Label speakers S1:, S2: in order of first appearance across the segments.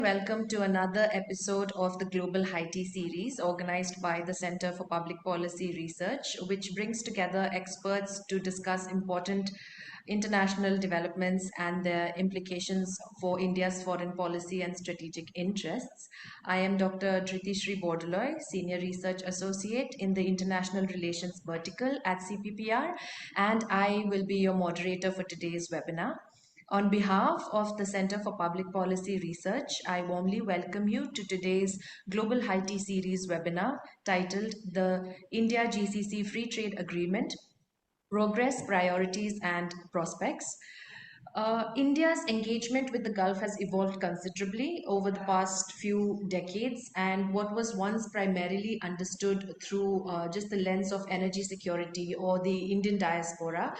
S1: Welcome to another episode of the Global Haiti series organized by the Center for Public Policy Research, which brings together experts to discuss important international developments and their implications for India's foreign policy and strategic interests. I am Dr. Dhritishree Bordalai, Senior Research Associate in the International Relations Vertical at CPPR, and I will be your moderator for today's webinar. On behalf of the Center for Public Policy Research, I warmly welcome you to today's Global Haiti series webinar titled The India-GCC Free Trade Agreement, Progress, Priorities and Prospects. India's engagement with the Gulf has evolved considerably over the past few decades, and what was once primarily understood through just the lens of energy security or the Indian diaspora,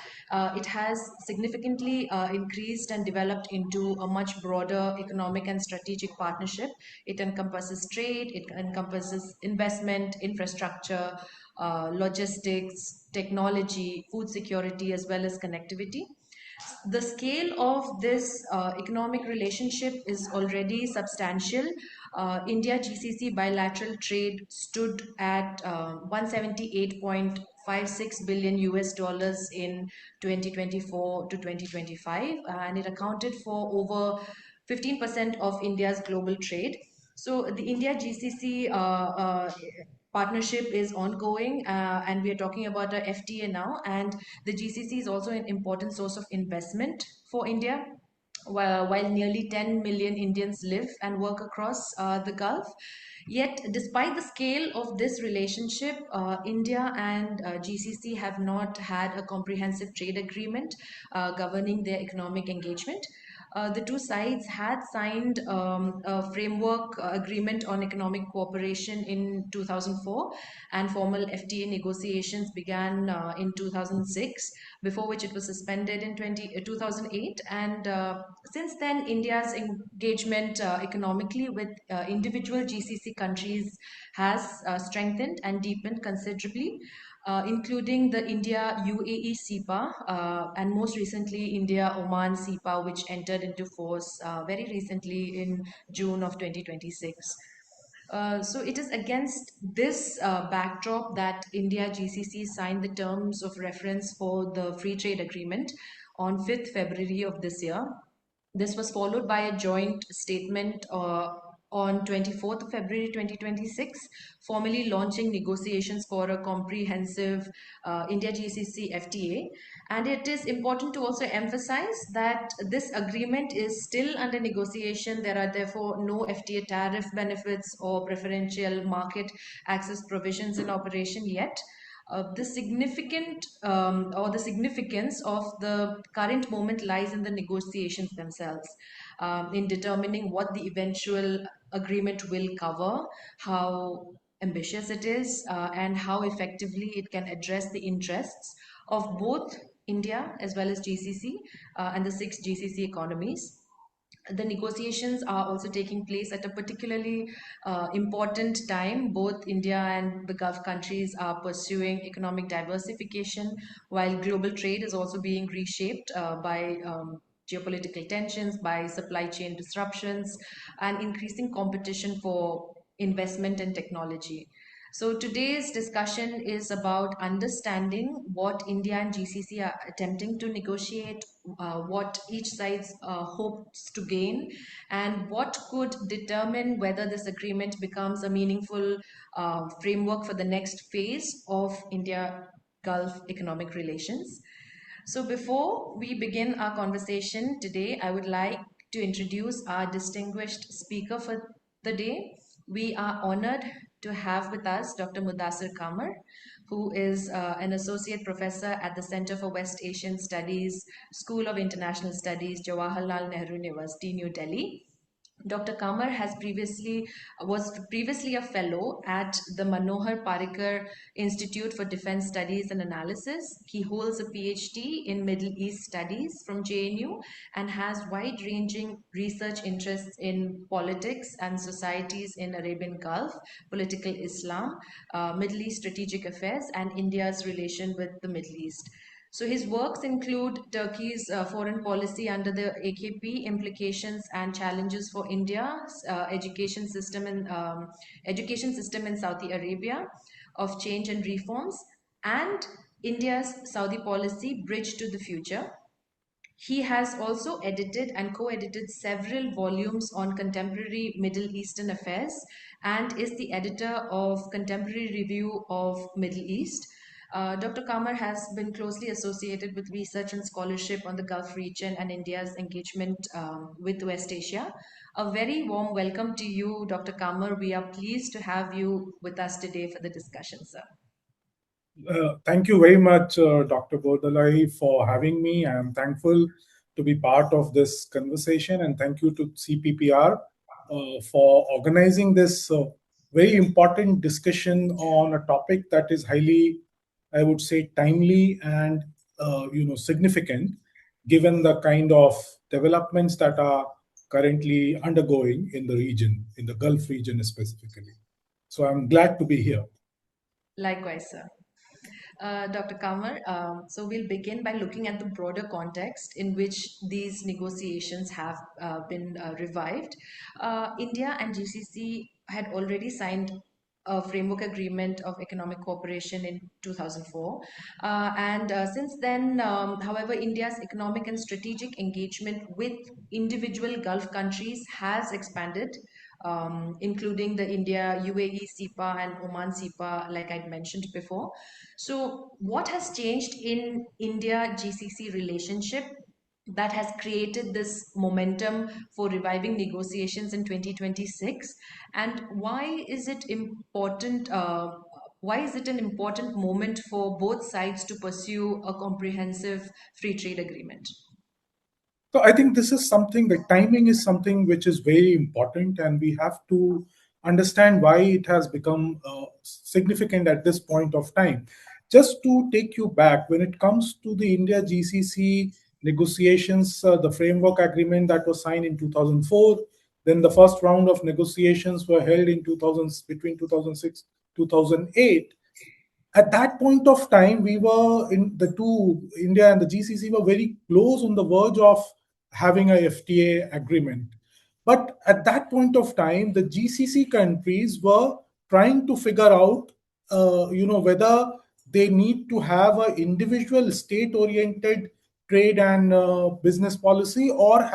S1: it has significantly increased and developed into a much broader economic and strategic partnership. It encompasses trade, it encompasses investment, infrastructure, logistics, technology, food security, as well as connectivity. The scale of this economic relationship is already substantial. India-GCC bilateral trade stood at 178.56 billion US dollars in 2024 to 2025, and it accounted for over 15% of India's global trade. So the India-GCC partnership is ongoing, and we are talking about a FTA now, and the GCC is also an important source of investment for India. While nearly 10 million Indians live and work across the Gulf. Yet, despite the scale of this relationship, India and GCC have not had a comprehensive trade agreement governing their economic engagement. The two sides had signed a framework agreement on economic cooperation in 2004, and formal FTA negotiations began in 2006, before which it was suspended in 2008. And since then, India's engagement economically with individual GCC countries has strengthened and deepened considerably, including the India UAE CEPA, and most recently India Oman CEPA, which entered into force very recently in June of 2026. So it is against this backdrop that India GCC signed the terms of reference for the free trade agreement on 5th February of this year. This was followed by a joint statement on 24th of February 2026, formally launching negotiations for a comprehensive India-GCC FTA. And it is important to also emphasize that this agreement is still under negotiation. There are therefore no FTA tariff benefits or preferential market access provisions in operation yet. The significant or the significance of the current moment lies in the negotiations themselves, in determining what the eventual agreement will cover, how ambitious it is, and how effectively it can address the interests of both India as well as GCC and the six GCC economies. The negotiations are also taking place at a particularly important time. Both India and the Gulf countries are pursuing economic diversification, while global trade is also being reshaped by geopolitical tensions, by supply chain disruptions, and increasing competition for investment and technology. So today's discussion is about understanding what India and GCC are attempting to negotiate, what each side hopes to gain, and what could determine whether this agreement becomes a meaningful framework for the next phase of India-Gulf economic relations. So before we begin our conversation today, I would like to introduce our distinguished speaker for the day. We are honored to have with us Dr. Muddassir Quamar, who is an associate professor at the Center for West Asian Studies, School of International Studies, Jawaharlal Nehru University, New Delhi. Dr. Kamar was previously a fellow at the Manohar Parrikar Institute for Defense Studies and Analysis. He holds a PhD in Middle East Studies from JNU and has wide-ranging research interests in politics and societies in Arabian Gulf, political Islam, Middle East strategic affairs, and India's relation with the Middle East. So his works include Turkey's foreign policy under the AKP, implications and challenges for India's education system in Saudi Arabia, of change and reforms, and India's Saudi policy, bridge to the future. He has also edited and co-edited several volumes on contemporary Middle Eastern affairs and is the editor of Contemporary Review of Middle East. Dr. Kamar has been closely associated with research and scholarship on the Gulf region and India's engagement with West Asia. A very warm welcome to you, Dr. Kamar. We are pleased to have you with us today for the discussion, sir.
S2: Thank you very much, Dr. Bordalai, for having me. I am thankful to be part of this conversation, and thank you to CPPR for organizing this very important discussion on a topic that is highly, I would say, timely and significant, given the kind of developments that are currently undergoing in the region, in the Gulf region specifically. So I'm glad to be here.
S1: Likewise, sir. Dr. Kamar, so we'll begin by looking at the broader context in which these negotiations have been revived. India and GCC had already signed a framework agreement of economic cooperation in 2004. And since then, however, India's economic and strategic engagement with individual Gulf countries has expanded, including the India UAE SIPA and Oman SIPA, like I'd mentioned before. So, what has changed in India GCC relationship that has created this momentum for reviving negotiations in 2026? And why is it important? Why is it an important moment for both sides to pursue a comprehensive free trade agreement?
S2: So I think this is something, the timing is something which is very important, and we have to understand why it has become significant at this point of time. Just to take you back, when it comes to the India GCC negotiations, the framework agreement that was signed in 2004, then the first round of negotiations were held in 2000, between 2006 2008. At that point of time, we were in the two, India and the GCC were very close on the verge of having a FTA agreement. But at that point of time, the GCC countries were trying to figure out, whether they need to have an individual state-oriented trade and business policy, or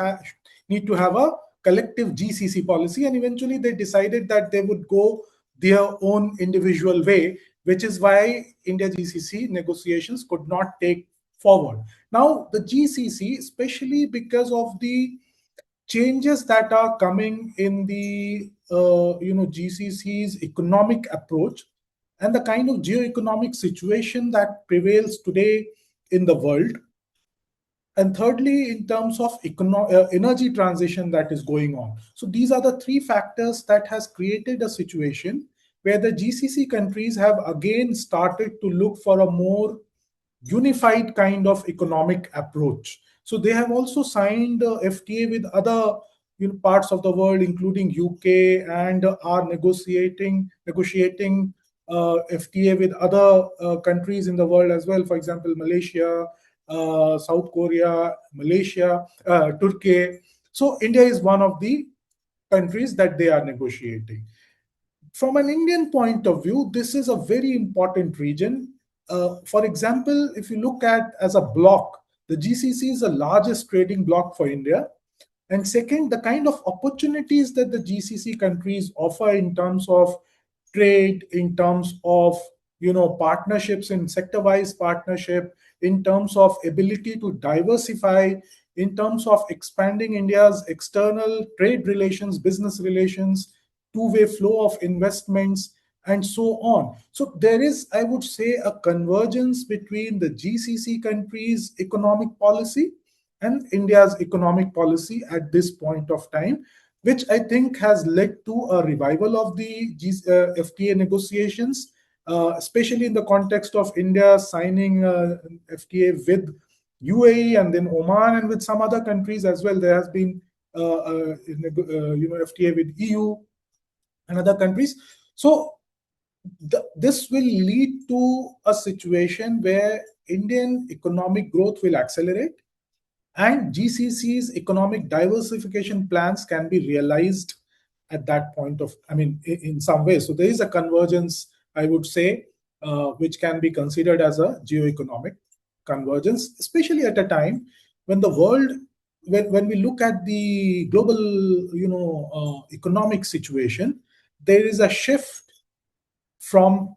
S2: need to have a collective GCC policy. And eventually, they decided that they would go their own individual way, which is why India GCC negotiations could not take forward. Now, the GCC, especially because of the changes that are coming in the GCC's economic approach and the kind of geo-economic situation that prevails today in the world, and thirdly, in terms of energy transition that is going on. So these are the three factors that has created a situation where the GCC countries have again started to look for a more unified kind of economic approach. So they have also signed FTA with other parts of the world, including UK, and are negotiating FTA with other countries in the world as well. For example, Malaysia, South Korea, Malaysia, Turkey. So India is one of the countries that they are negotiating. From an Indian point of view, this is a very important region. For example, if you look at as a bloc, the GCC is the largest trading bloc for India. And second, the kind of opportunities that the GCC countries offer in terms of trade, in terms of partnerships in sector-wise partnership, in terms of ability to diversify, in terms of expanding India's external trade relations, business relations, two-way flow of investments, and so on. So there is, I would say, a convergence between the GCC countries' economic policy and India's economic policy at this point of time, which I think has led to a revival of the FTA negotiations, especially in the context of India signing FTA with UAE and then Oman and with some other countries as well. There has been FTA with EU and other countries. So this will lead to a situation where Indian economic growth will accelerate and GCC's economic diversification plans can be realized at that point of, I mean, in some way. So there is a convergence, I would say, which can be considered as a geo-economic convergence, especially at a time when the world, when we look at the global, economic situation, there is a shift from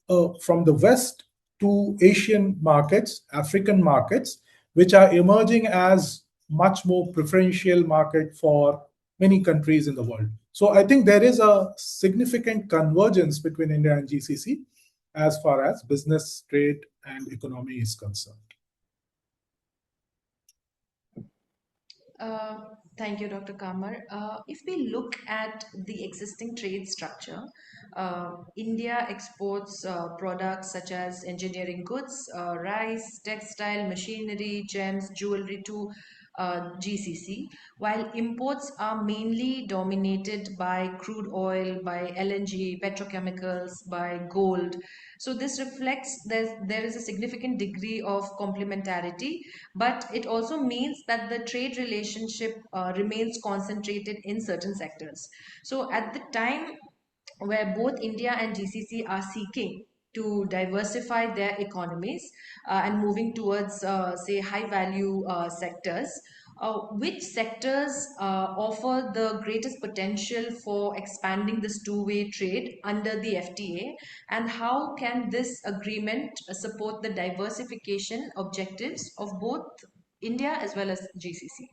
S2: the West to Asian markets, African markets, which are emerging as much more preferential market for many countries in the world. So I think there is a significant convergence between India and GCC as far as business, trade, and economy is concerned.
S1: Uh, Thank you, Dr. Kamar. If we look at the existing trade structure, India exports products such as engineering goods, rice, textile, machinery, gems, jewelry to GCC, while imports are mainly dominated by crude oil, by LNG, petrochemicals, by gold. So this reflects there is a significant degree of complementarity, but it also means that the trade relationship remains concentrated in certain sectors. So at the time where both India and GCC are seeking to diversify their economies and moving towards, say, high value sectors. Which sectors offer the greatest potential for expanding this two-way trade under the FTA, and how can this agreement support the diversification objectives of both India as well as GCC?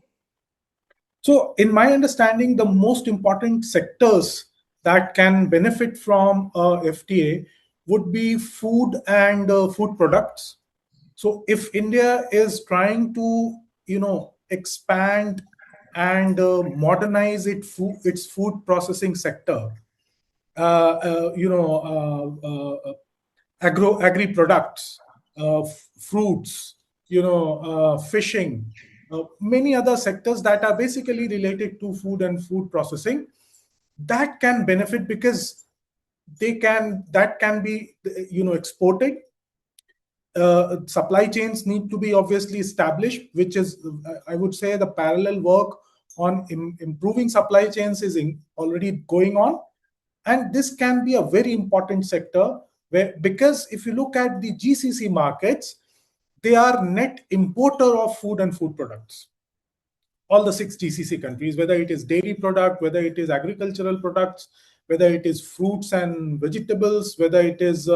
S2: So, in my understanding, the most important sectors that can benefit from FTA would be food and food products. So, if India is trying to, expand and modernize its food processing sector, agri products, fruits, fishing, many other sectors that are basically related to food and food processing, that can benefit because that can be exported. Supply chains need to be obviously established, which is, I would say, the parallel work on improving supply chains is already going on. And this can be a very important sector where, because if you look at the GCC markets, they are net importer of food and food products. All the six GCC countries, whether it is dairy product, whether it is agricultural products, whether it is fruits and vegetables, whether it is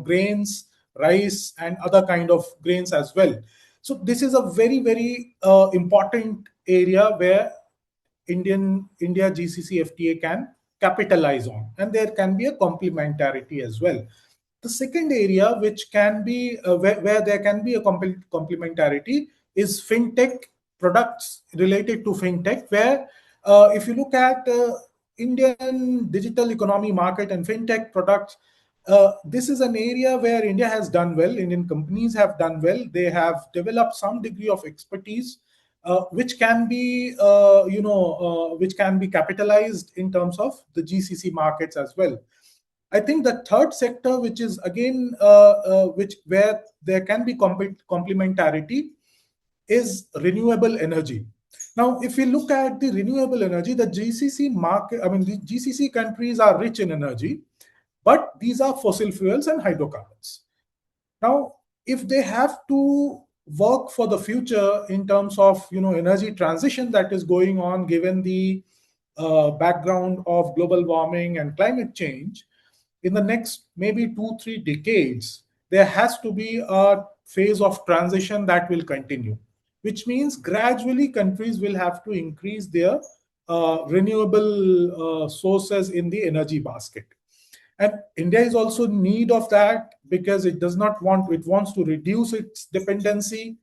S2: grains, rice, and other kind of grains as well. So this is a very very important area where India GCC FTA can capitalize on, and there can be a complementarity as well. The second area, which can be where there can be a complementarity, is fintech products related to fintech. Where if you look at Indian digital economy market and fintech products, this is an area where India has done well. Indian companies have done well. They have developed some degree of expertise, which can be which can be capitalized in terms of the GCC markets as well. I think the third sector, which is again which where there can be complementarity, is renewable energy. Now, if we look at the renewable energy, the GCC market, I mean, the GCC countries are rich in energy, but these are fossil fuels and hydrocarbons. Now, if they have to work for the future in terms of energy transition that is going on, given the background of global warming and climate change, in the next maybe 2-3 decades, there has to be a phase of transition that will continue, which means gradually countries will have to increase their renewable sources in the energy basket. And India is also in need of that, because it wants to reduce its dependency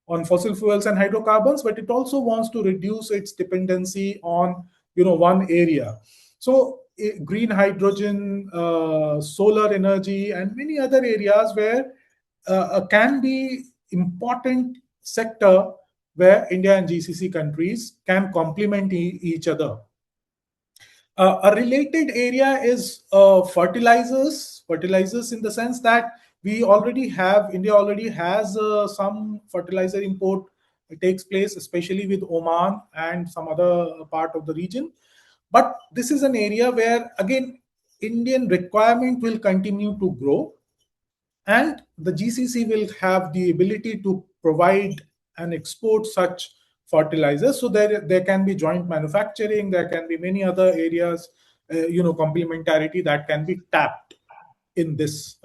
S2: on fossil fuels and hydrocarbons, but it also wants to reduce its dependency on one area. So green hydrogen, solar energy, and many other areas where can be important sector where India and GCC countries can complement each other. A related area is fertilizers. Fertilizers, in the sense that India already has some fertilizer import takes place, especially with Oman and some other part of the region. But this is an area where, again, Indian requirement will continue to grow, and the GCC will have the ability to provide and export such fertilizers. So there can be joint manufacturing, there can be many other areas, complementarity that can be tapped in this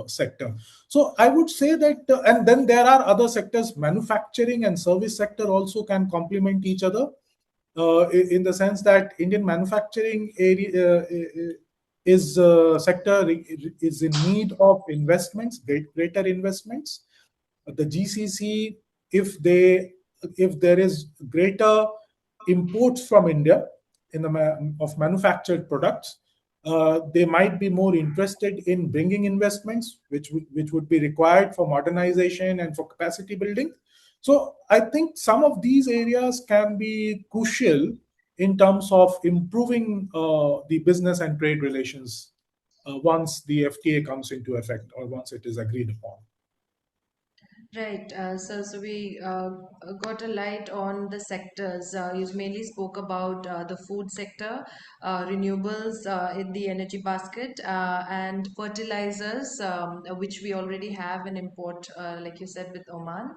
S2: sector. So I would say that, and then there are other sectors, manufacturing and service sector also can complement each other, in the sense that Indian manufacturing area is sector is in need of investments, greater investments. The GCC, if they if there is greater imports from India in the of manufactured products, they might be more interested in bringing investments, which would be required for modernization and for capacity building. So I think some of these areas can be crucial in terms of improving the business and trade relations once the FTA comes into effect or once it is agreed upon.
S1: Right. So we got a light on the sectors. You mainly spoke about the food sector, renewables in the energy basket, and fertilizers, which we already have an import, like you said, with Oman,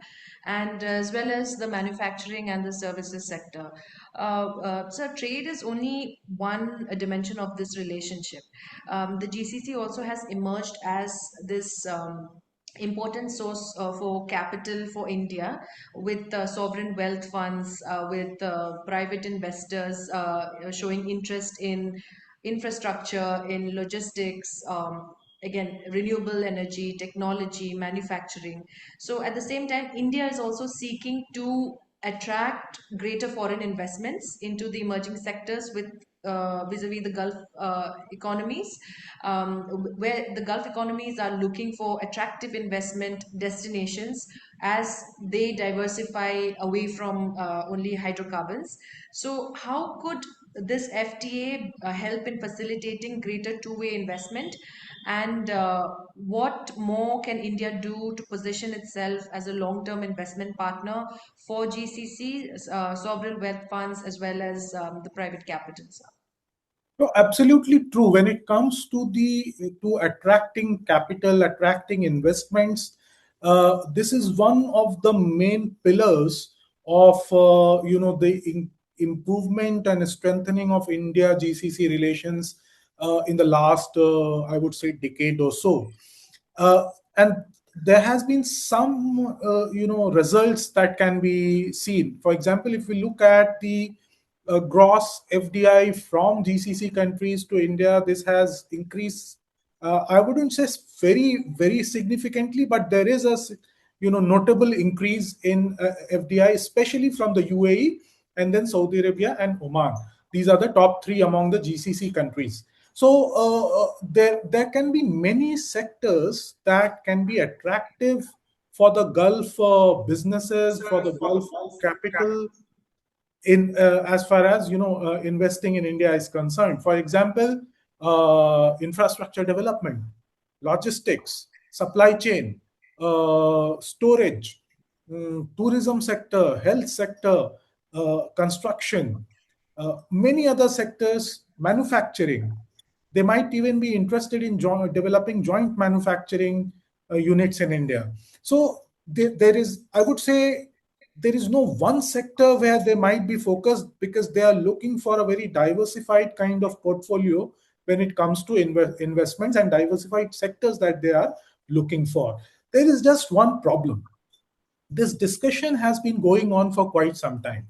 S1: and as well as the manufacturing and the services sector. So trade is only one dimension of this relationship. The GCC also has emerged as this. Important source for capital for India, with sovereign wealth funds, with private investors showing interest in infrastructure, in logistics, again, renewable energy, technology, manufacturing. So at the same time, India is also seeking to attract greater foreign investments into the emerging sectors with vis-a-vis the Gulf economies, where the Gulf economies are looking for attractive investment destinations as they diversify away from only hydrocarbons. So, how could this FTA help in facilitating greater two-way investment? And what more can India do to position itself as a long-term investment partner for GCC, sovereign wealth funds, as well as the private capitals?
S2: No, absolutely true. When it comes to the to attracting capital, attracting investments, this is one of the main pillars of the improvement and strengthening of India GCC relations in the last, I would say, decade or so. And there has been some results that can be seen. For example, if we look at the gross FDI from GCC countries to India, this has increased. I wouldn't say very very significantly, but there is a notable increase in FDI, especially from the UAE and then Saudi Arabia and Oman. These are the top three among the GCC countries. So there can be many sectors that can be attractive for the Gulf businesses, for the Gulf capital, in as far as investing in India is concerned. For example, infrastructure development, logistics, supply chain, storage, tourism sector, health sector, construction, many other sectors, manufacturing. They might even be interested in developing joint manufacturing units in India. So there is, I would say, there is no one sector where they might be focused, because they are looking for a very diversified kind of portfolio when it comes to investments and diversified sectors that they are looking for. There is just one problem. This discussion has been going on for quite some time.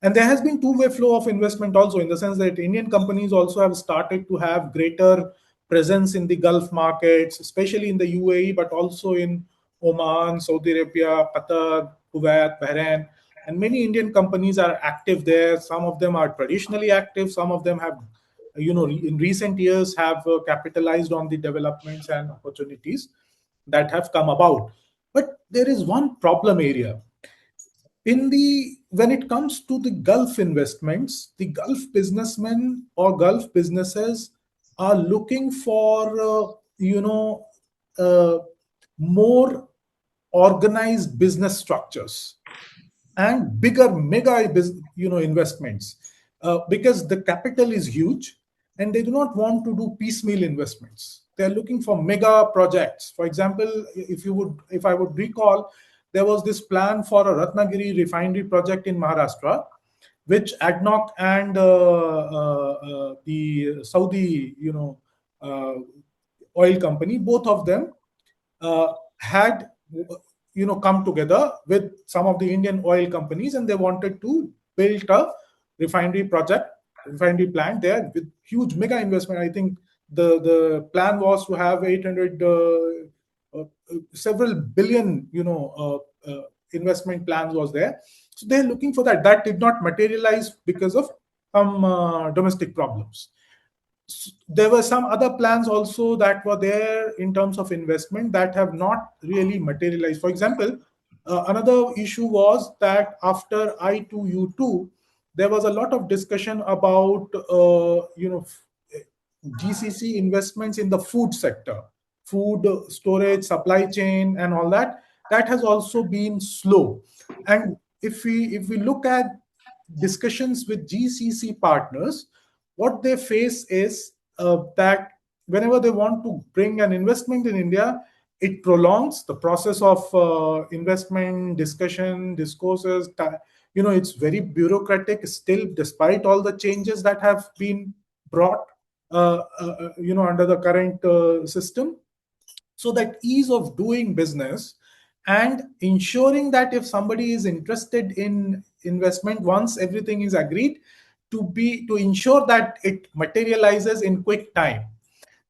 S2: And there has been two-way flow of investment also, in the sense that Indian companies also have started to have greater presence in the Gulf markets, especially in the UAE, but also in Oman, Saudi Arabia, Qatar, Kuwait, Bahrain. And many Indian companies are active there. Some of them are traditionally active. Some of them have, in recent years, have capitalized on the developments and opportunities that have come about. But there is one problem area in the when it comes to the Gulf investments, the Gulf businessmen or Gulf businesses are looking for, uh, more organized business structures and bigger mega investments, because the capital is huge and they do not want to do piecemeal investments. They are looking for mega projects. For example, if I would recall, there was this plan for a Ratnagiri refinery project in Maharashtra, which ADNOC and the Saudi uh, oil company, both of them had come together with some of the Indian oil companies, and they wanted to build a refinery project, refinery plant there with huge mega investment. I think the plan was to have 800 several billion investment plans was there. So they're looking for that. That did not materialize because of some domestic problems. There were some other plans also that were there in terms of investment that have not really materialized. For example, another issue was that after I2U2, there was a lot of discussion about GCC investments in the food sector, food storage, supply chain, and all that. That has also been slow. And if we look at discussions with GCC partners, what they face is that whenever they want to bring an investment in India, it prolongs the process of investment discussion, discourses. It's very bureaucratic still, despite all the changes that have been brought, under the current system. So that ease of doing business and ensuring that if somebody is interested in investment, once everything is agreed, to ensure that it materializes in quick time,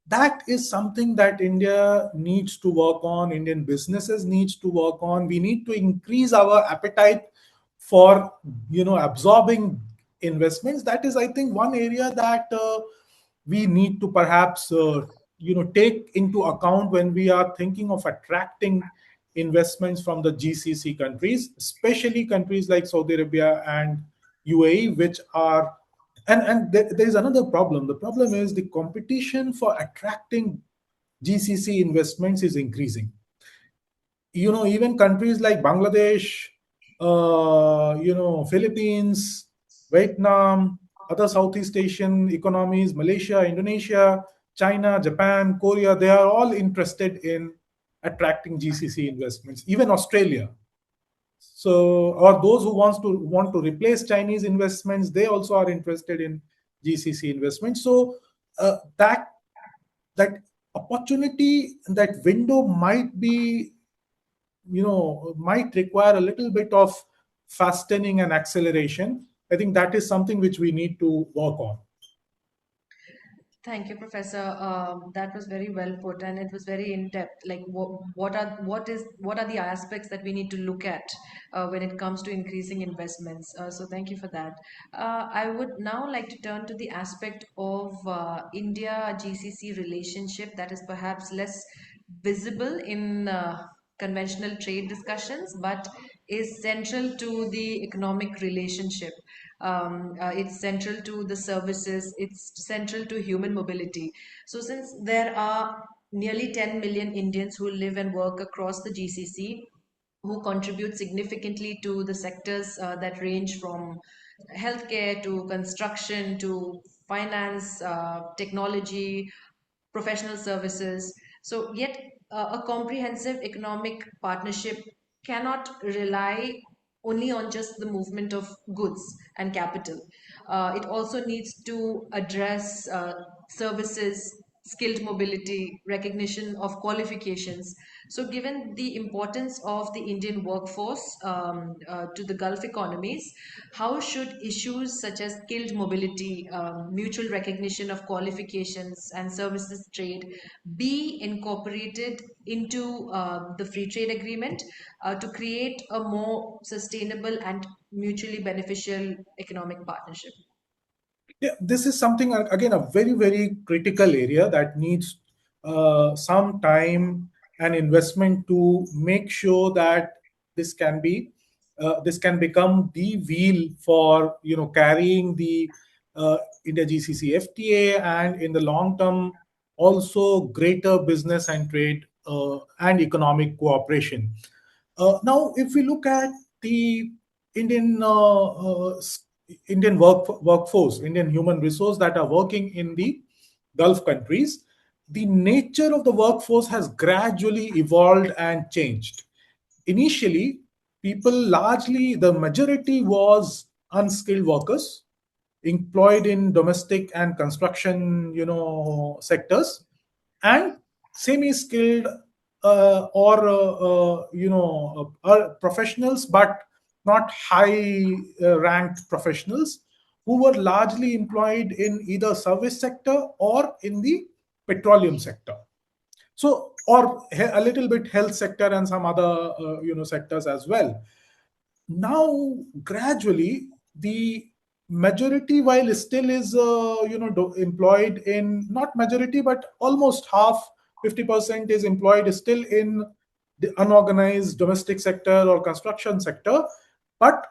S2: that is something that India needs to work on, Indian businesses needs to work on. We need to increase our appetite for absorbing investments. That is, I think, one area that we need to perhaps take into account when we are thinking of attracting investments from the GCC countries, especially countries like Saudi Arabia and UAE, which are, and there is another problem. The problem is the competition for attracting GCC investments is increasing. Even countries like Bangladesh, Philippines, Vietnam, other Southeast Asian economies, Malaysia, Indonesia, China, Japan, Korea, they are all interested in attracting GCC investments. Even Australia. So, or those who want to replace Chinese investments, they also are interested in GCC investments. So that opportunity, that window might require a little bit of fastening and acceleration. I think that is something which we need to work on.
S1: Thank you, Professor. That was very well put, and it was very in depth. Like, what are the aspects that we need to look at when it comes to increasing investments? So, thank you for that. I would now like to turn to the aspect of India GCC relationship that is perhaps less visible in conventional trade discussions, but is central to the economic relationship. It's central to the services, it's central to human mobility. So, since there are nearly 10 million Indians who live and work across the GCC, who contribute significantly to the sectors that range from healthcare to construction to finance, technology, professional services. So, yet a comprehensive economic partnership cannot rely only on just the movement of goods and capital. It also needs to address services, skilled mobility, recognition of qualifications. So, given the importance of the Indian workforce to the Gulf economies, how should issues such as skilled mobility, mutual recognition of qualifications, and services trade be incorporated into the free trade agreement to create a more sustainable and mutually beneficial economic partnership?
S2: Yeah, this is something, again, a very, very critical area that needs some time and investment to make sure that this can be. this can become the wheel for carrying the India GCC FTA, and in the long term also greater business and trade and economic cooperation. Now, if we look at the Indian Indian workforce, Indian human resource that are working in the Gulf countries, the nature of the workforce has gradually evolved and changed. Initially, people largely, the majority was unskilled workers employed in domestic and construction sectors, and semi-skilled or professionals, but not high ranked professionals, who were largely employed in either service sector or in the petroleum sector. So, or a little bit health sector and some other sectors as well. Now gradually the majority, while still is employed in, not majority but almost half, 50% is employed still in the unorganized domestic sector or construction sector, but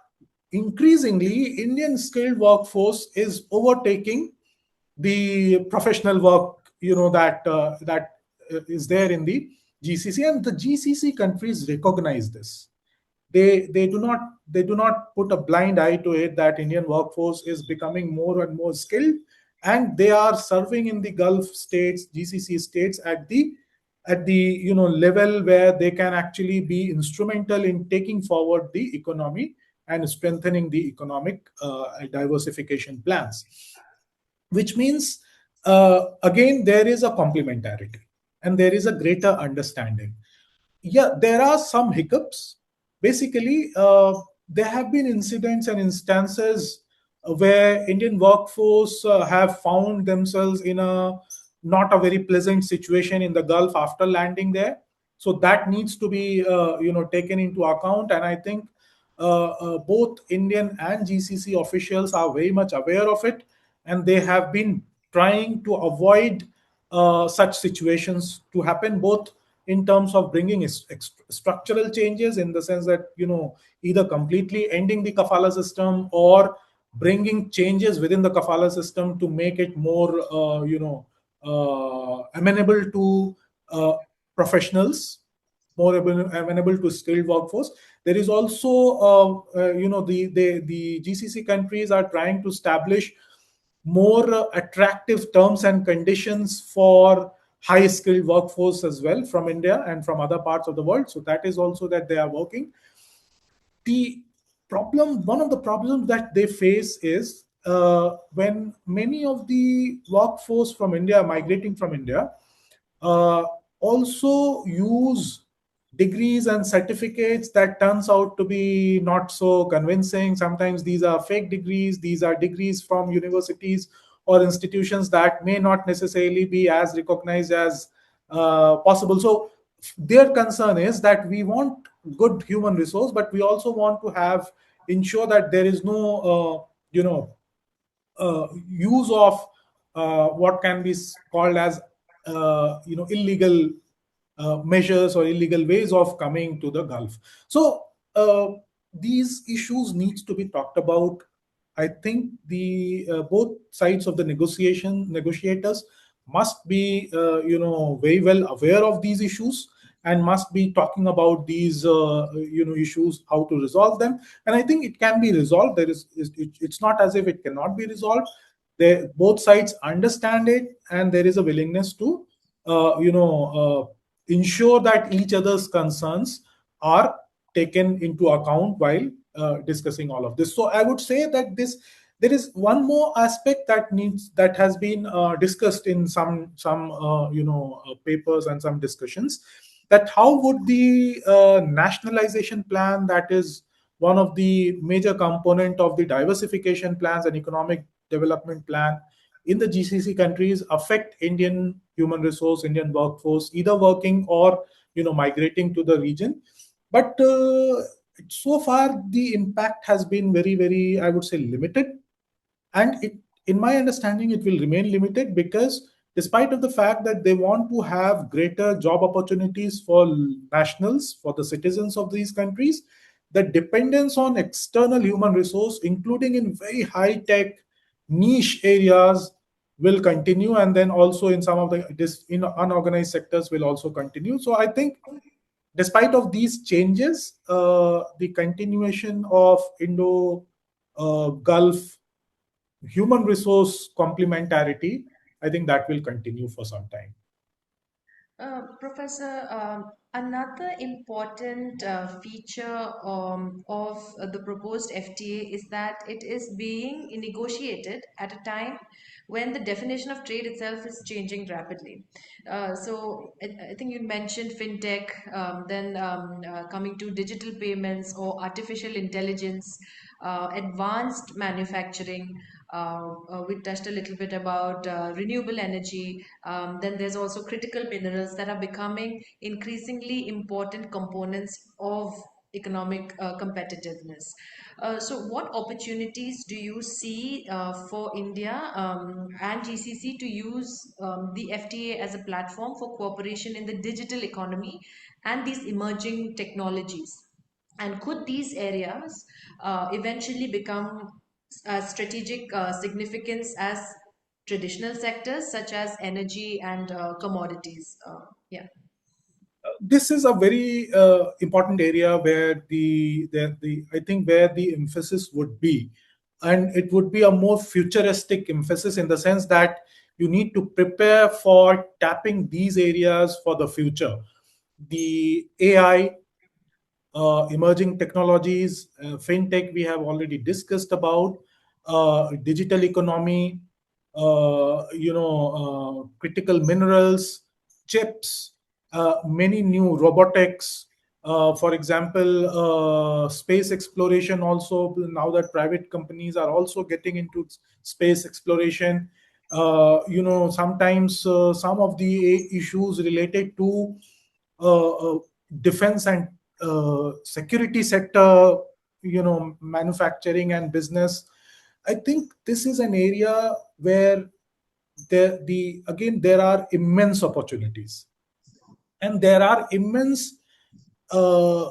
S2: increasingly Indian skilled workforce is overtaking the professional work that is there in the GCC, and the GCC countries recognize this. They do not put a blind eye to it, that Indian workforce is becoming more and more skilled, and they are serving in the Gulf states, GCC states, at the level where they can actually be instrumental in taking forward the economy and strengthening the economic diversification plans, which means again there is a complementarity and there is a greater understanding. Yeah, there are some hiccups. Basically, there have been incidents and instances where Indian workforce have found themselves in a not a very pleasant situation in the Gulf after landing there. So that needs to be taken into account, and I think both Indian and GCC officials are very much aware of it, and they have been trying to avoid such situations to happen, both in terms of bringing structural changes, in the sense that either completely ending the kafala system or bringing changes within the kafala system to make it more amenable to professionals, more amenable to skilled workforce. There is also the GCC countries are trying to establish more attractive terms and conditions for high skilled workforce as well, from India and from other parts of the world. So that is also that they are working. The one of the problems that they face is when many of the workforce from India migrating from India uh, also use degrees and certificates that turns out to be not so convincing. Sometimes these are fake degrees, these are degrees from universities or institutions that may not necessarily be as recognized as possible. So their concern is that we want good human resource, but we also want to have ensure that there is no use of what can be called as illegal measures or illegal ways of coming to the Gulf. So these issues needs to be talked about. I think the both sides of the negotiators must be very well aware of these issues and must be talking about these issues, how to resolve them. And I think it can be resolved. It's not as if it cannot be resolved. Both sides understand it, and there is a willingness to ensure that each other's concerns are taken into account while discussing all of this. So I would say that there is one more aspect that has been discussed in some papers and some discussions, that how would the nationalization plan, that is one of the major component of the diversification plans and economic development plan in the GCC countries, affect Indian human resource, Indian workforce, either working or migrating to the region. But so far the impact has been very, very, I would say, limited, and in my understanding it will remain limited, because despite of the fact that they want to have greater job opportunities for nationals, for the citizens of these countries, the dependence on external human resource, including in very high tech niche areas, will continue, and then also in some of the unorganized sectors will also continue. So I think despite of these changes, the continuation of Indo Gulf human resource complementarity, I think that will continue for some time.
S1: Professor, another important feature of the proposed FTA is that it is being negotiated at a time when the definition of trade itself is changing rapidly. I think you mentioned fintech, then coming to digital payments or artificial intelligence, advanced manufacturing. We touched a little bit about renewable energy. Then there's also critical minerals that are becoming increasingly important components of economic competitiveness. What opportunities do you see for India and GCC to use the FTA as a platform for cooperation in the digital economy and these emerging technologies? And could these areas eventually become strategic significance as traditional sectors such as energy and commodities? Yeah.
S2: This is a very important area where the I think where the emphasis would be, and it would be a more futuristic emphasis in the sense that you need to prepare for tapping these areas for the future. The AI, emerging technologies, fintech, we have already discussed about, digital economy, critical minerals, chips, many new robotics. For example, space exploration also, now that private companies are also getting into space exploration. Sometimes some of the issues related to defense and security sector, manufacturing and business. I think this is an area where there are immense opportunities, and there are immense, uh,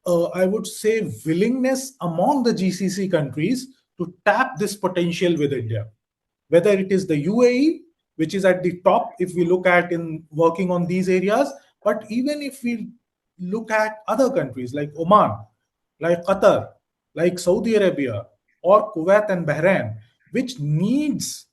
S2: I would say, willingness among the GCC countries to tap this potential with India. Whether it is the UAE, which is at the top if we look at in working on these areas, but even if we look at other countries like Oman, like Qatar, like Saudi Arabia, or Kuwait and Bahrain, which needs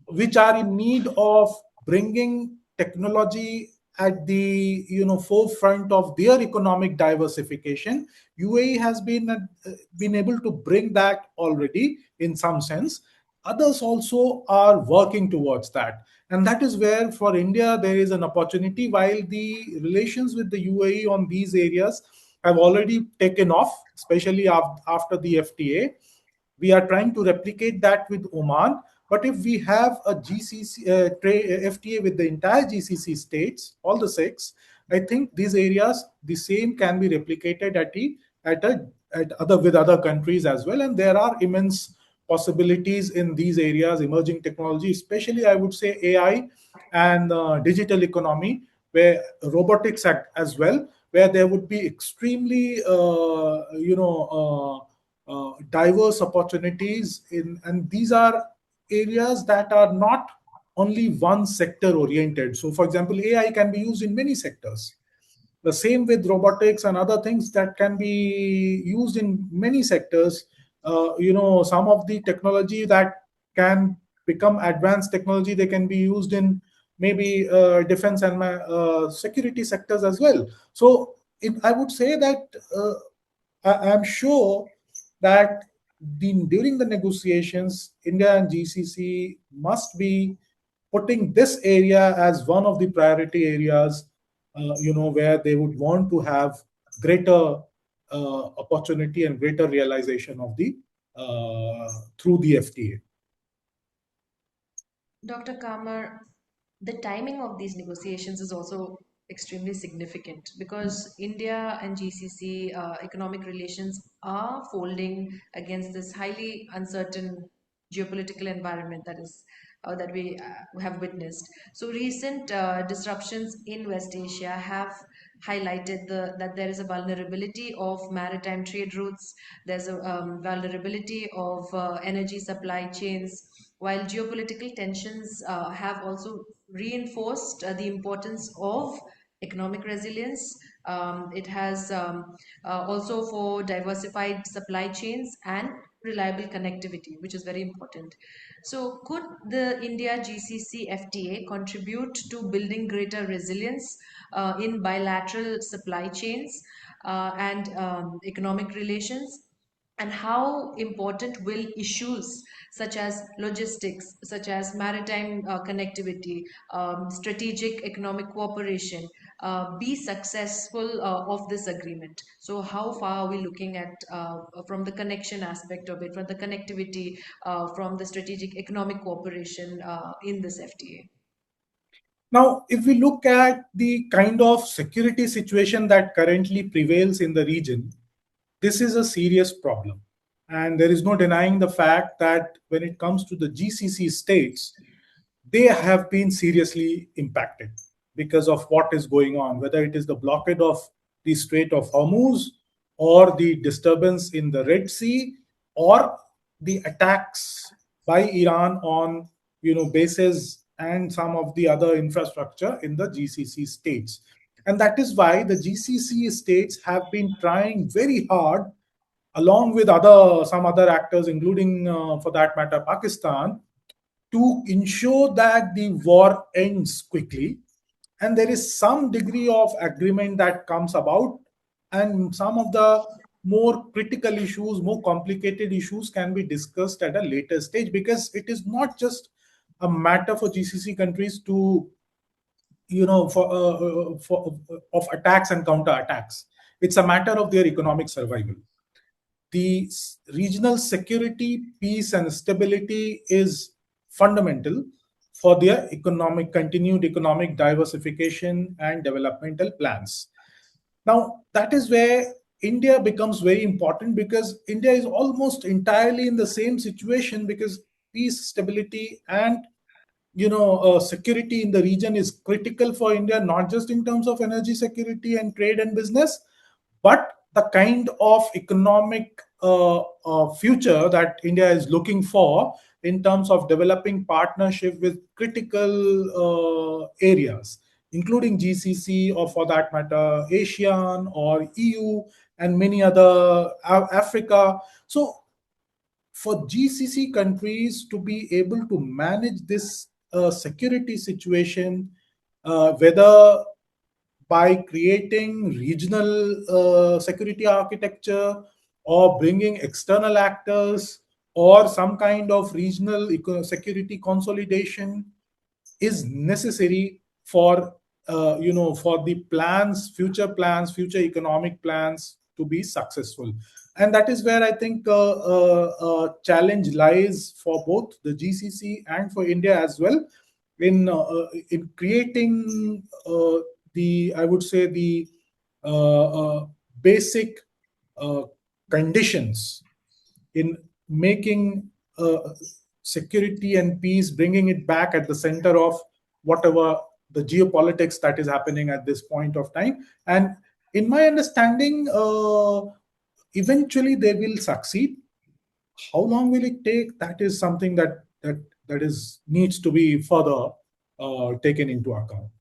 S2: which are in need of bringing technology at the forefront of their economic diversification. UAE has been able to bring that already in some sense. Others also are working towards that, and that is where for India there is an opportunity. While the relations with the UAE on these areas have already taken off, especially after the FTA, we are trying to replicate that with Oman. But if we have a GCC FTA with the entire GCC states, all the six, I think these areas, the same can be replicated at other with other countries as well. And there are immense possibilities in these areas, emerging technology, especially I would say AI and digital economy, where robotics as well, where there would be extremely diverse opportunities in, and these are areas that are not only one sector oriented. So for example, AI can be used in many sectors. The same with robotics and other things that can be used in many sectors. Some of the technology that can become advanced technology, they can be used in maybe defense and security sectors as well. So I would say that I'm sure that during the negotiations, India and GCC must be putting this area as one of the priority areas, where they would want to have greater opportunity and greater realization of the through the FTA.
S1: Dr. Kamar, the timing of these negotiations is also extremely significant because India and GCC economic relations are folding against this highly uncertain geopolitical environment that we have witnessed. So recent disruptions in West Asia have highlighted that there is a vulnerability of maritime trade routes, there's a vulnerability of energy supply chains, while geopolitical tensions have also reinforced the importance of economic resilience. It has also for diversified supply chains and reliable connectivity, which is very important. So, could the India GCC FTA contribute to building greater resilience in bilateral supply chains and economic relations? And how important will issues such as logistics, such as maritime connectivity, strategic economic cooperation be successful of this agreement? So, how far are we looking at from the connection aspect of it, from the connectivity, from the strategic economic cooperation in this FTA?
S2: Now, if we look at the kind of security situation that currently prevails in the region, this is a serious problem. And there is no denying the fact that when it comes to the GCC states, they have been seriously impacted because of what is going on, whether it is the blockade of the Strait of Hormuz, or the disturbance in the Red Sea, or the attacks by Iran on bases and some of the other infrastructure in the GCC states. And that is why the GCC states have been trying very hard, along with other some other actors, including, for that matter, Pakistan, to ensure that the war ends quickly and there is some degree of agreement that comes about, and some of the more critical issues, more complicated issues can be discussed at a later stage, because it is not just a matter for GCC countries to for of attacks and counter attacks. It's a matter of their economic survival. The regional security, peace, and stability is fundamental for their continued economic diversification and developmental plans. Now, that is where India becomes very important, because India is almost entirely in the same situation, because peace, stability, and security in the region is critical for India, not just in terms of energy security and trade and business, but the kind of economic future that India is looking for in terms of developing partnership with critical areas, including GCC, or for that matter, ASEAN or EU, and many other, Africa. So for GCC countries to be able to manage this security situation, whether by creating regional security architecture, or bringing external actors, or some kind of regional security consolidation, is necessary for for the future economic plans to be successful. And that is where I think challenge lies for both the GCC and for India as well, in creating the I would say the basic uh, conditions in making security and peace, bringing it back at the center of whatever the geopolitics that is happening at this point of time. And in my understanding, eventually they will succeed. How long will it take? That is something that is needs to be further taken into account.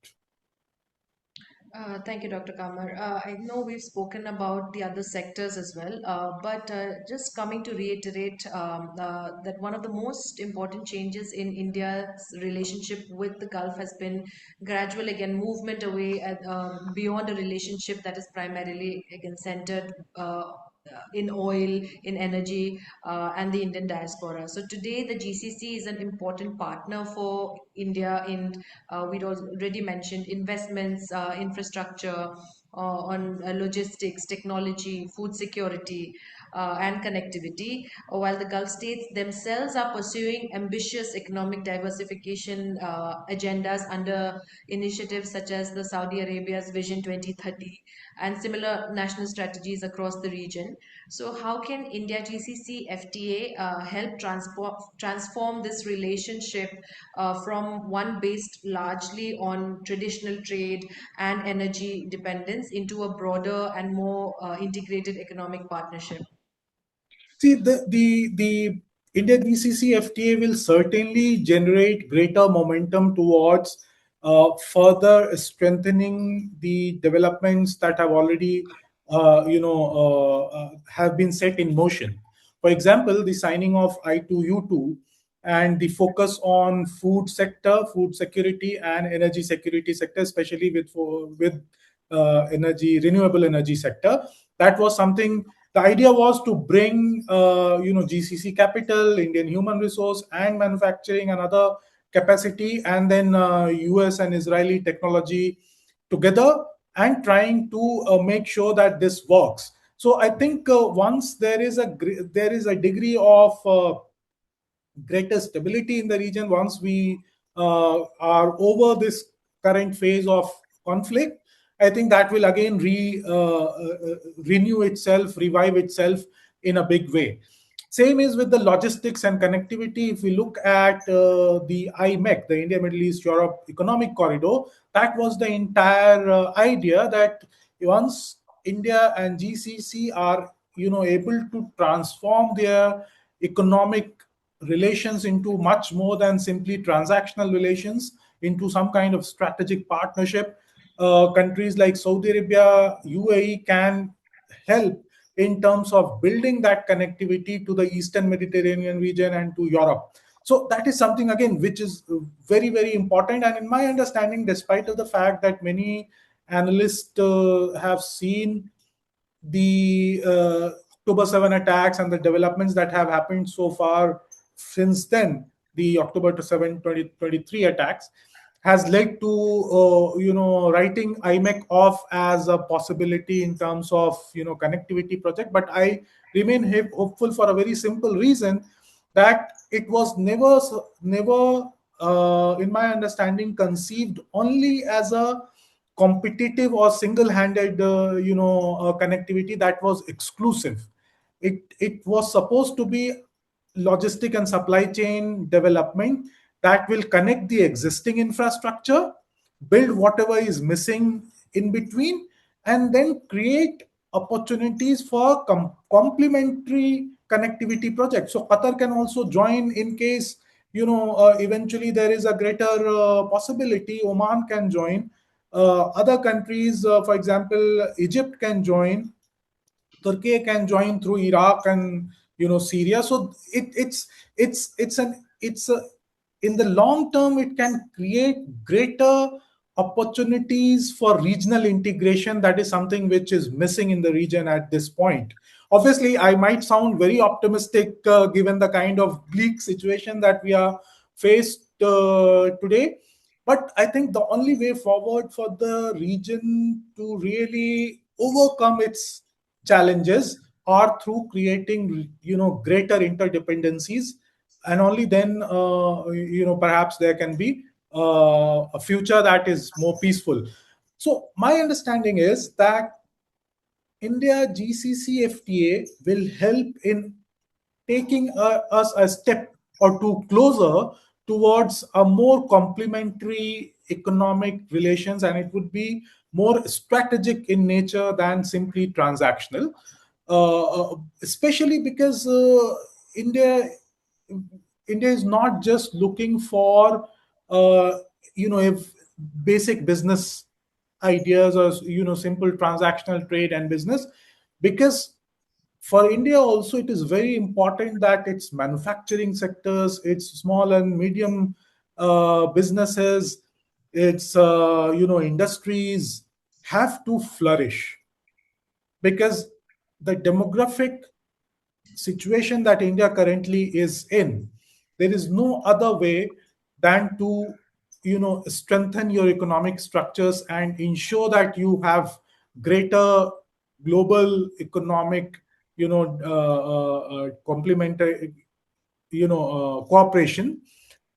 S1: Thank you, Dr. Kamar. I know we've spoken about the other sectors as well, but just coming to reiterate that one of the most important changes in India's relationship with the Gulf has been gradual, again, movement away beyond a relationship that is primarily, again, centered in oil, in energy, and the Indian diaspora. So today, the GCC is an important partner for India in, we'd already mentioned, investments, infrastructure, on logistics, technology, food security, and connectivity, while the Gulf states themselves are pursuing ambitious economic diversification agendas under initiatives such as the Saudi Arabia's Vision 2030 and similar national strategies across the region. So, how can India GCC FTA help transform this relationship from one based largely on traditional trade and energy dependence into a broader and more integrated economic partnership?
S2: See, the India GCC FTA will certainly generate greater momentum towards further strengthening the developments that have already, have been set in motion. For example, the signing of I2U2 and the focus on food sector, food security, and energy security sector, especially with energy, renewable energy sector. That was something. The idea was to bring GCC capital, Indian human resource, and manufacturing and other capacity, and then US and Israeli technology together, and trying to make sure that this works. So I think once there is a degree of greater stability in the region, once we are over this current phase of conflict, I think that will again renew itself, revive itself in a big way. Same is with the logistics and connectivity. If we look at the IMEC, the India, Middle East, Europe Economic Corridor, that was the entire idea that once India and GCC are able to transform their economic relations into much more than simply transactional relations, into some kind of strategic partnership. Countries like Saudi Arabia, UAE can help in terms of building that connectivity to the Eastern Mediterranean region and to Europe. So that is something again which is very, very important. And in my understanding, despite of the fact that many analysts have seen the October 7 attacks and the developments that have happened so far since then, the October 7, 2023 attacks, has led to writing IMEC off as a possibility in terms of connectivity project. But I remain hopeful for a very simple reason, that it was never in my understanding conceived only as a competitive or single-handed connectivity that was exclusive. It was supposed to be logistic and supply chain development that will connect the existing infrastructure, build whatever is missing in between, and then create opportunities for complementary connectivity projects. So Qatar can also join in case eventually there is a greater possibility. Oman can join. Other countries, for example, Egypt can join. Turkey can join through Iraq and Syria. So it's a in the long term, it can create greater opportunities for regional integration. That is something which is missing in the region at this point. Obviously, I might sound very optimistic given the kind of bleak situation that we are faced today. But I think the only way forward for the region to really overcome its challenges are through creating greater interdependencies, and only then perhaps there can be a future that is more peaceful. So my understanding is that India GCC FTA will help in taking us a step or two closer towards a more complementary economic relations, and it would be more strategic in nature than simply transactional. Especially because India India is not just looking for if basic business ideas, or simple transactional trade and business, because for India also it is very important that its manufacturing sectors, its small and medium businesses, its industries have to flourish, because the demographic situation that India currently is in, there is no other way than to strengthen your economic structures and ensure that you have greater global economic complementary cooperation,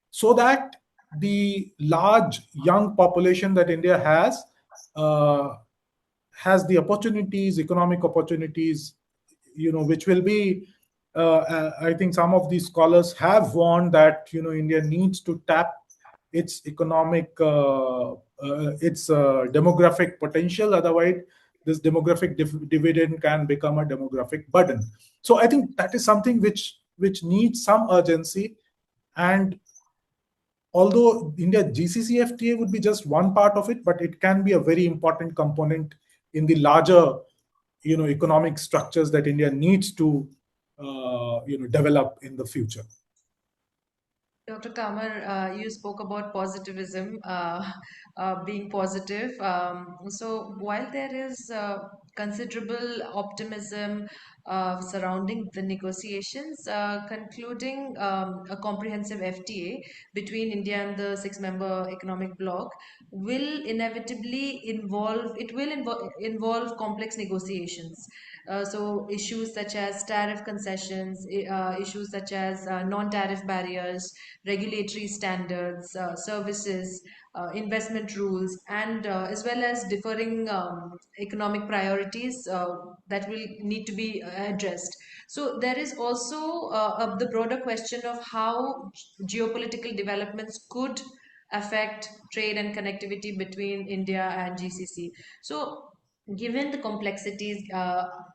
S2: so that the large young population that India has the opportunities, economic opportunities, which will be, I think some of these scholars have warned that India needs to tap its economic, its demographic potential. Otherwise, this demographic dividend can become a demographic burden. So I think that is something which needs some urgency. And although India GCC FTA would be just one part of it, but it can be a very important component in the larger, economic structures that India needs to, develop in the future.
S1: Dr. Kamar, you spoke about positivism, being positive. So while there is considerable optimism surrounding the negotiations, concluding a comprehensive FTA between India and the six-member economic bloc will inevitably involve complex negotiations. So issues such as tariff concessions, issues such as non-tariff barriers, regulatory standards, services, investment rules, and as well as differing economic priorities that will need to be addressed. So there is also the broader question of how geopolitical developments could affect trade and connectivity between India and GCC. So given the complexities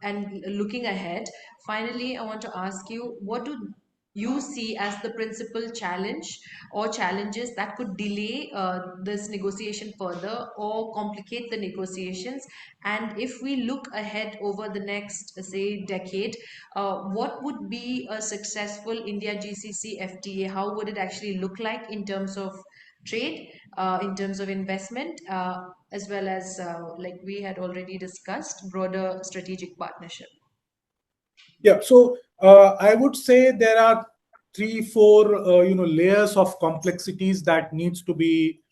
S1: and looking ahead, finally, I want to ask you, what do you see as the principal challenge or challenges that could delay this negotiation further or complicate the negotiations? And if we look ahead over the next, say, decade, what would be a successful India GCC FTA? How would it actually look like in terms of trade, in terms of investment, as well as, like we had already discussed, broader strategic partnership?
S2: Yeah, so I would say there are three, four, layers of complexities that needs to be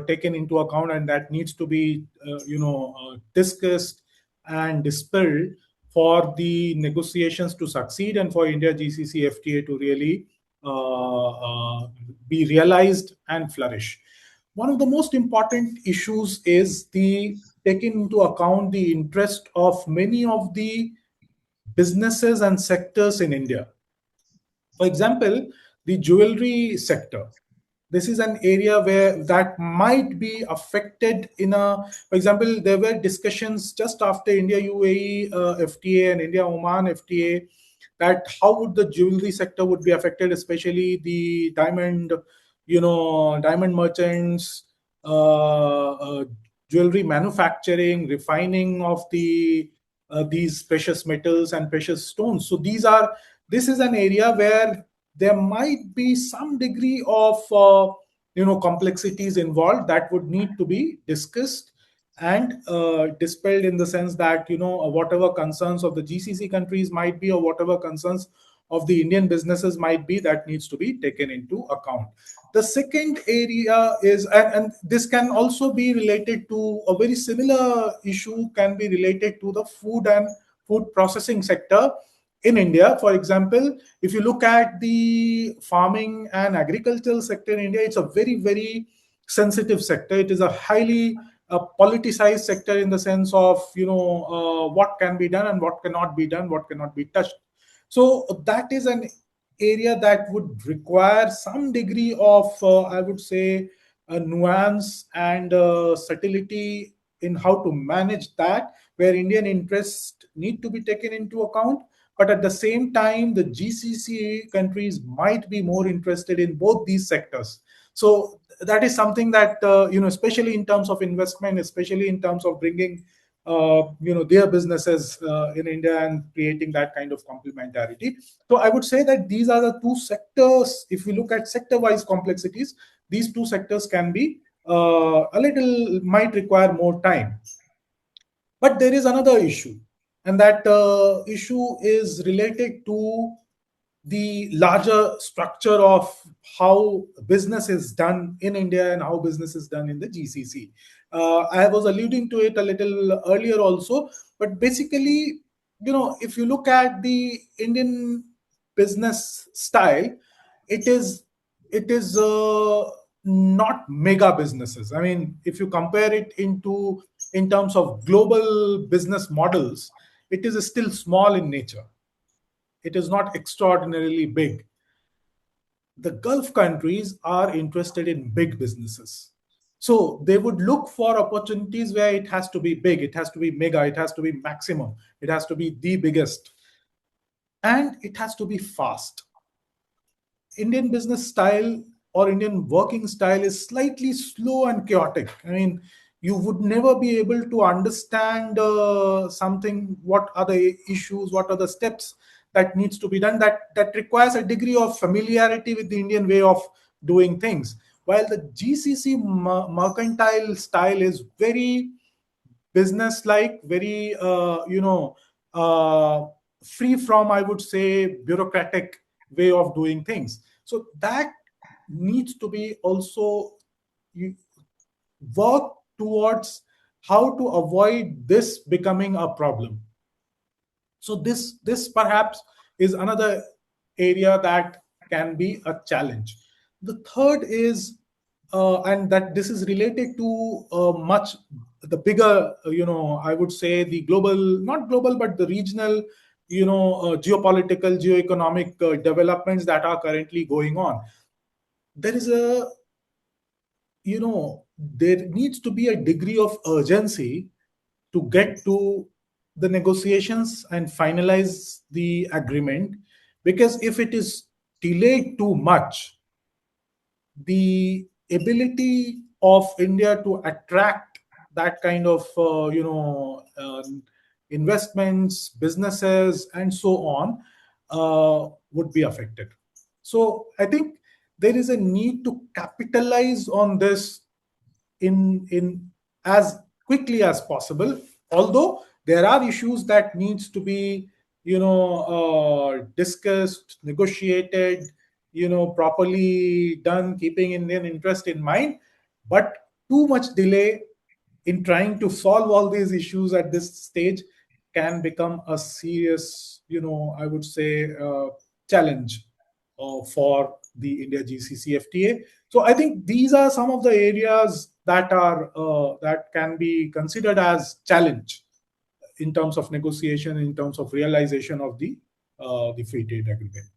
S2: taken into account, and that needs to be, discussed and dispelled for the negotiations to succeed and for India GCC FTA to really be realized and flourish. One of the most important issues is the taking into account the interest of many of the businesses and sectors in India. For example, the jewelry sector. This is an area where that might be affected in a, for example, there were discussions just after India UAE FTA and India Oman FTA, that how would the jewelry sector would be affected, especially the diamond, diamond merchants, jewelry manufacturing, refining of these precious metals and precious stones. So this is an area where there might be some degree of complexities involved that would need to be discussed and dispelled, in the sense that whatever concerns of the GCC countries might be, or whatever concerns of the Indian businesses might be, that needs to be taken into account. The second area is, and this can also be related to a very similar issue, can be related to the food and food processing sector in India. For example, if you look at the farming and agricultural sector in India, it's a very, very sensitive sector. It is a highly politicized sector, in the sense of what can be done and what cannot be done, what cannot be touched. So that is an area that would require some degree of, I would say, a nuance and subtlety in how to manage that, where Indian interests need to be taken into account. But at the same time, the GCC countries might be more interested in both these sectors. So that is something that, especially in terms of investment, especially in terms of bringing their businesses in India and creating that kind of complementarity. So I would say that these are the two sectors. If we look at sector-wise complexities, these two sectors can be a little, might require more time. But there is another issue, and that issue is related to the larger structure of how business is done in India and how business is done in the GCC. I was alluding to it a little earlier also, but basically, if you look at the Indian business style, it is not mega businesses. I mean, if you compare it in terms of global business models, it is still small in nature. It is not extraordinarily big. The Gulf countries are interested in big businesses. So they would look for opportunities where it has to be big, it has to be mega, it has to be maximum, it has to be the biggest, and it has to be fast. Indian business style or Indian working style is slightly slow and chaotic. I mean, you would never be able to understand something. What are the issues? What are the steps that needs to be done? That requires a degree of familiarity with the Indian way of doing things. While the GCC mercantile style is very business like, very free from, I would say, bureaucratic way of doing things. So that needs to be also you work towards how to avoid this becoming a problem. So this perhaps is another area that can be a challenge. The third is, and that this is related to much the bigger, I would say the global, not global, but the regional, geopolitical, geoeconomic developments that are currently going on. There is a, there needs to be a degree of urgency to get to the negotiations and finalize the agreement, because if it is delayed too much, the ability of India to attract that kind of investments, businesses, and so on would be affected. So I think there is a need to capitalize on this in as quickly as possible. Although there are issues that needs to be discussed, negotiated, properly done, keeping Indian interest in mind. But too much delay in trying to solve all these issues at this stage can become a serious, I would say, challenge for the India GCC FTA. So I think these are some of the areas that are that can be considered as challenge in terms of negotiation, in terms of realization of the free trade agreement.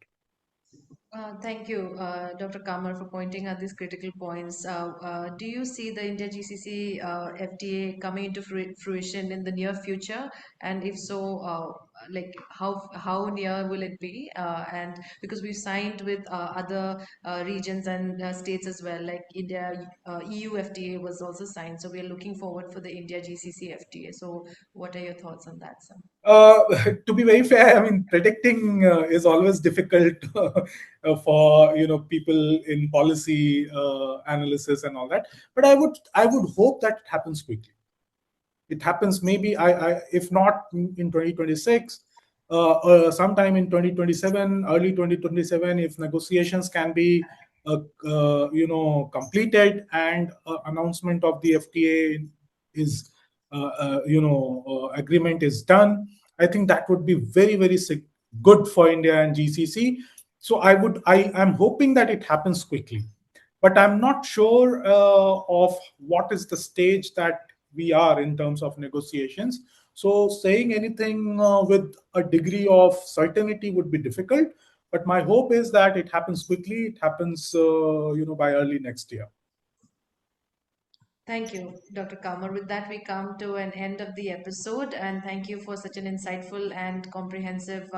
S1: Thank you, Dr. Kamar, for pointing out these critical points. Do you see the India GCC FTA coming into fruition in the near future? And if so, like how near will it be? And because we've signed with other regions and states as well, like India EU FTA was also signed. So we are looking forward for the India GCC FTA. So what are your thoughts on that, sir?
S2: Uh, to be very fair, I mean, predicting is always difficult for people in policy analysis and all that. But I would hope that it happens quickly. It happens maybe, if not in 2026, sometime in 2027, early 2027, if negotiations can be completed, and announcement of the FTA is agreement is done. I think that would be very, very good for India and GCC. So I'm hoping that it happens quickly, but I'm not sure of what is the stage that we are in terms of negotiations. So saying anything with a degree of certainty would be difficult. But my hope is that it happens quickly. It happens, by early next year.
S1: Thank you, Dr. Kamar. With that, we come to an end of the episode, and thank you for such an insightful and comprehensive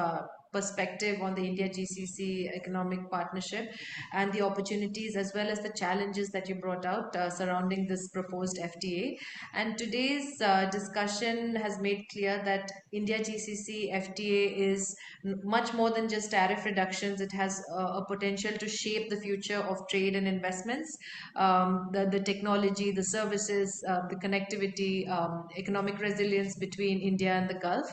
S1: perspective on the India GCC economic partnership and the opportunities as well as the challenges that you brought out surrounding this proposed FTA. And today's discussion has made clear that India GCC FTA is much more than just tariff reductions. It has a potential to shape the future of trade and investments, the technology, the services, the connectivity, economic resilience between India and the Gulf.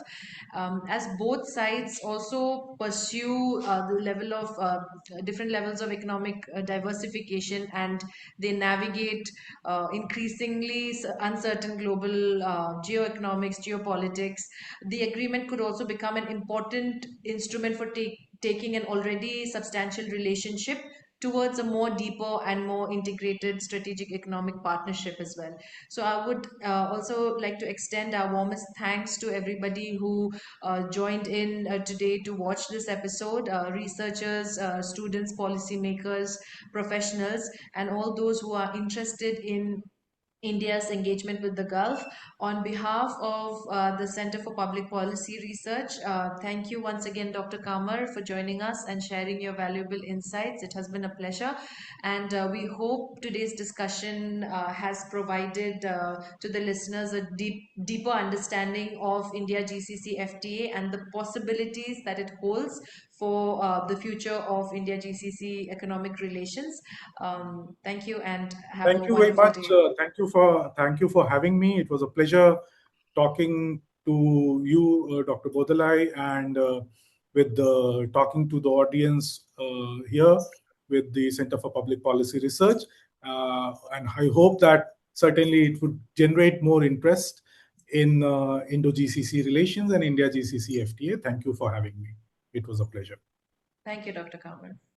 S1: As both sides also pursue the level of different levels of economic diversification, and they navigate increasingly uncertain global geoeconomics, geopolitics, the agreement could also become an important instrument for taking an already substantial relationship towards a more deeper and more integrated strategic economic partnership as well. So I would also like to extend our warmest thanks to everybody who joined in today to watch this episode, researchers, students, policymakers, professionals, and all those who are interested in India's engagement with the Gulf. On behalf of the Center for Public Policy Research, thank you once again, Dr. Kamar, for joining us and sharing your valuable insights. It has been a pleasure. And we hope today's discussion has provided to the listeners a deeper understanding of India GCC FTA and the possibilities that it holds for the future of India GCC economic relations. Thank you and have a
S2: Thank you very
S1: wonderful
S2: much.
S1: day.
S2: Thank you for having me. It was a pleasure talking to you, Dr. Bordalai, and with talking to the audience here with the Center for Public Policy Research. And I hope that certainly it would generate more interest in Indo-GCC relations and India-GCC FTA. Thank you for having me. It was a pleasure.
S1: Thank you, Dr. Kamar.